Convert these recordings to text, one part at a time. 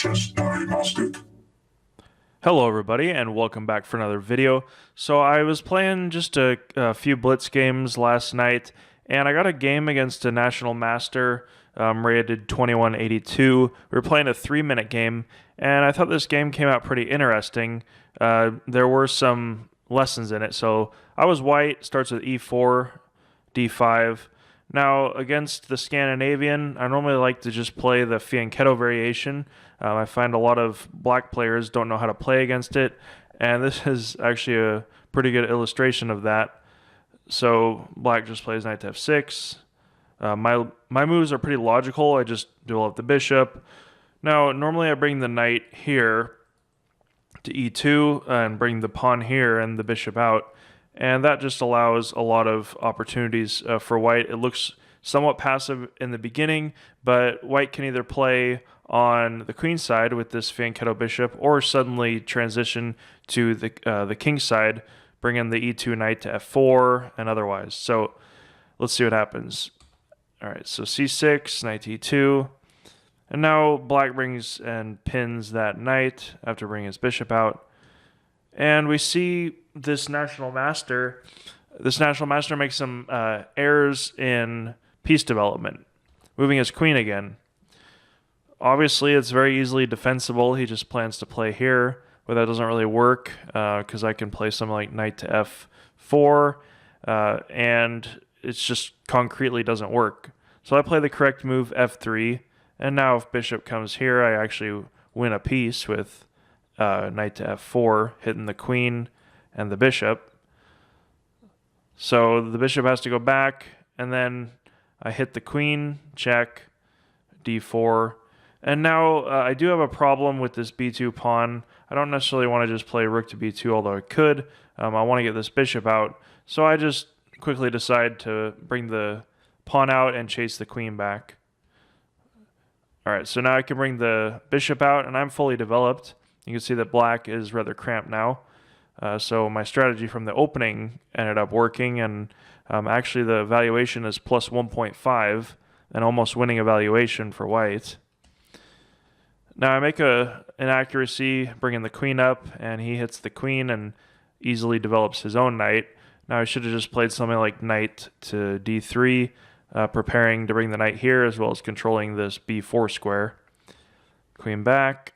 ChessDiagnostic. Hello everybody and welcome back for another video. So I was playing just a few blitz games last night and I got a game against a national master rated 2182. We were playing a 3-minute game and I thought this game came out pretty interesting. There were some lessons in it. So I was white, starts with e4, d5. Now, against the Scandinavian, I normally like to just play the fianchetto variation. I find a lot of black players don't know how to play against it, and this is actually a pretty good illustration of that. So black just plays knight to f6. My moves are pretty logical. I just develop the bishop. Now, normally I bring the knight here to e2 and bring the pawn here and the bishop out. And that just allows a lot of opportunities for white. It looks somewhat passive in the beginning, but white can either play on the queen side with this fianchetto bishop or suddenly transition to the king side, bring in the e2 knight to f4 and otherwise. So let's see what happens. All right, so c6, knight to e2. And now black brings and pins that knight after bringing his bishop out. And we see this national master makes some errors in piece development, moving his queen again. Obviously, it's very easily defensible. He just plans to play here, but that doesn't really work because I can play something like knight to f4, and it's just concretely doesn't work. So I play the correct move, f3, and now if bishop comes here, I actually win a piece with knight to f4, hitting the queen and the bishop. So the bishop has to go back, and then I hit the queen, check, d4. And now I do have a problem with this b2 pawn. I don't necessarily want to just play rook to b2, although I could. I want to get this bishop out. So I just quickly decide to bring the pawn out and chase the queen back. All right, so now I can bring the bishop out, and I'm fully developed. You can see that black is rather cramped now. So my strategy from the opening ended up working, and actually the valuation is plus 1.5 and almost winning a valuation for white. Now I make an inaccuracy, bringing the queen up, and he hits the queen and easily develops his own knight. Now I should have just played something like knight to d3, preparing to bring the knight here as well as controlling this b4 square. Queen back.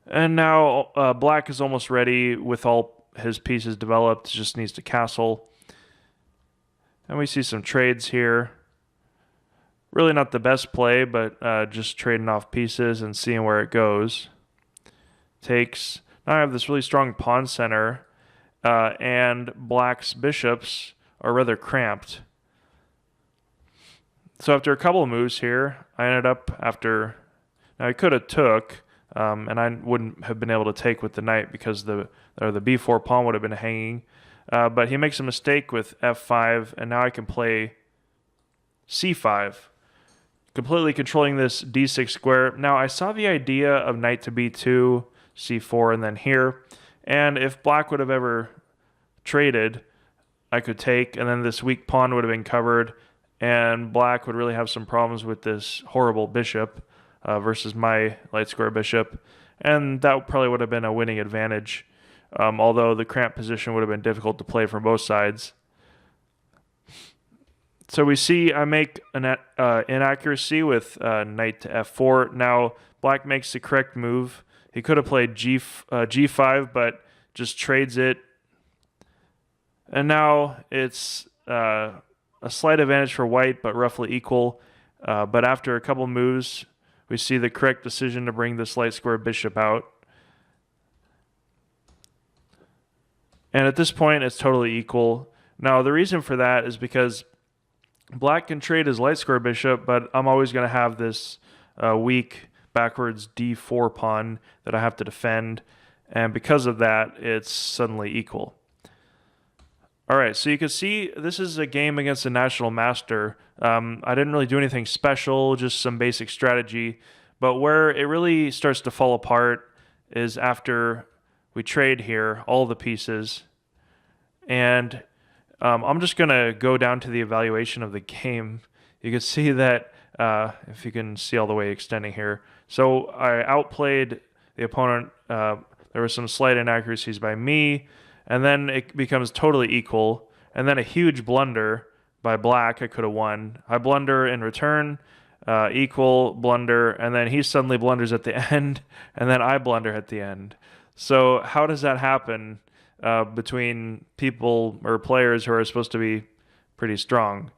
And now black is almost ready with all his pieces developed, just needs to castle. And we see some trades here. Really not the best play, but just trading off pieces and seeing where it goes. Takes. Now I have this really strong pawn center, and black's bishops are rather cramped. So after a couple of moves here, I ended up after... Now I could have took... and I wouldn't have been able to take with the knight because the b4 pawn would have been hanging. But he makes a mistake with f5, and now I can play c5, completely controlling this d6 square. Now I saw the idea of knight to b2, c4, and then here. And if black would have ever traded, I could take, and then this weak pawn would have been covered, and black would really have some problems with this horrible bishop. Versus my light square bishop, and that probably would have been a winning advantage, although the cramped position would have been difficult to play from both sides. So we see I make an inaccuracy with knight to f4. Now black makes the correct move. He could have played g5, but just trades it. And now it's a slight advantage for white, but roughly equal. But after a couple moves, we see the correct decision to bring this light square bishop out. And at this point, it's totally equal. Now, the reason for that is because black can trade his light square bishop, but I'm always going to have this weak backwards d4 pawn that I have to defend. And because of that, it's suddenly equal. All right, so you can see this is a game against a national master. I didn't really do anything special, just some basic strategy. But where it really starts to fall apart is after we trade here, all the pieces. And I'm just going to go down to the evaluation of the game. You can see that if you can see all the way extending here. So I outplayed the opponent. There were some slight inaccuracies by me, and then it becomes totally equal, and then a huge blunder by black. I could have won. I blunder in return, equal, blunder, and then he suddenly blunders at the end, and then I blunder at the end. So how does that happen between people or players who are supposed to be pretty strong?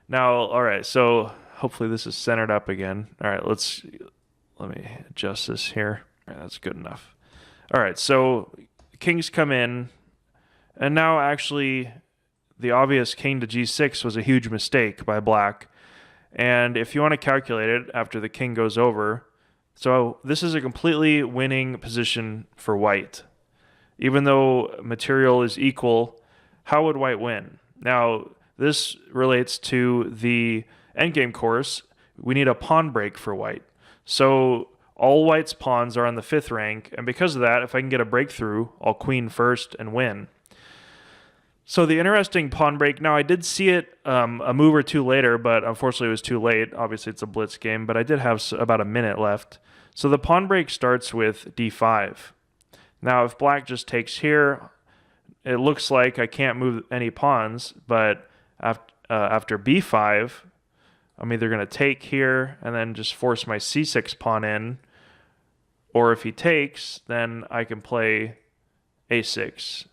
Now, all right, so hopefully this is centered up again. All right, let me adjust this here. All right, that's good enough. All right, so kings come in, and now actually the obvious king to g6 was a huge mistake by black. And if you want to calculate it after the king goes over, so this is a completely winning position for white. Even though material is equal, how would white win? Now, this relates to the endgame course. We need a pawn break for white. So all white's pawns are on the 5th rank, and because of that, if I can get a breakthrough, I'll queen first and win. So the interesting pawn break, now I did see it a move or two later, but unfortunately it was too late. Obviously it's a blitz game, but I did have about a minute left. So the pawn break starts with d5. Now if black just takes here, it looks like I can't move any pawns, but after b5, I'm either going to take here and then just force my c6 pawn in, or if he takes, then I can play a6.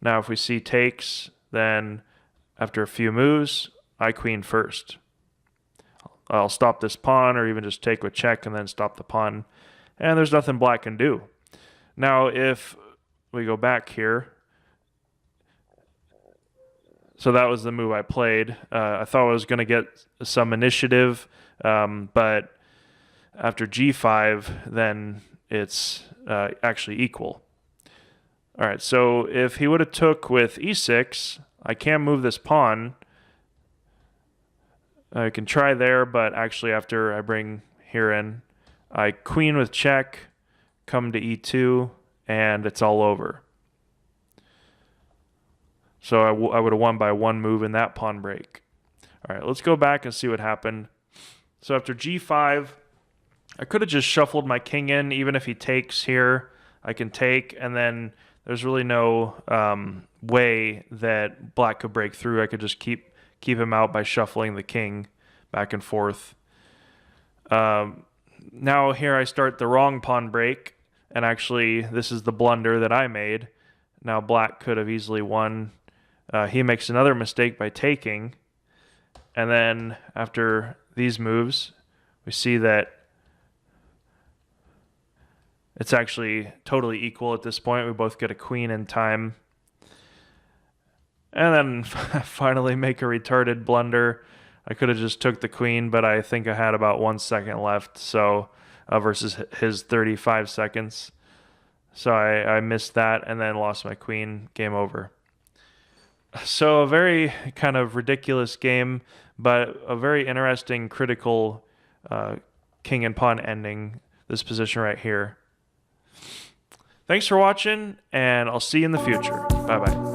Now if we see takes, then after a few moves, I queen first. I'll stop this pawn or even just take with check and then stop the pawn, and there's nothing black can do. Now if we go back here, so that was the move I played. I thought I was going to get some initiative, but after g5, then it's actually equal. All right, so if he would have took with e6, I can move this pawn. I can try there, but actually after I bring here in, I queen with check, come to e2, and it's all over. So I would have won by one move in that pawn break. All right, let's go back and see what happened. So after g5, I could have just shuffled my king in. Even if he takes here, I can take, and then there's really no way that black could break through. I could just keep him out by shuffling the king back and forth. Now here I start the wrong pawn break, and actually this is the blunder that I made. Now black could have easily won. He makes another mistake by taking, and then after these moves, we see that it's actually totally equal at this point. We both get a queen in time. And then finally make a retarded blunder. I could have just took the queen, but I think I had about 1 second left, so versus his 35 seconds. So I missed that and then lost my queen. Game over. So a very kind of ridiculous game, but a very interesting, critical king and pawn ending, this position right here. Thanks for watching, and I'll see you in the future. Bye-bye.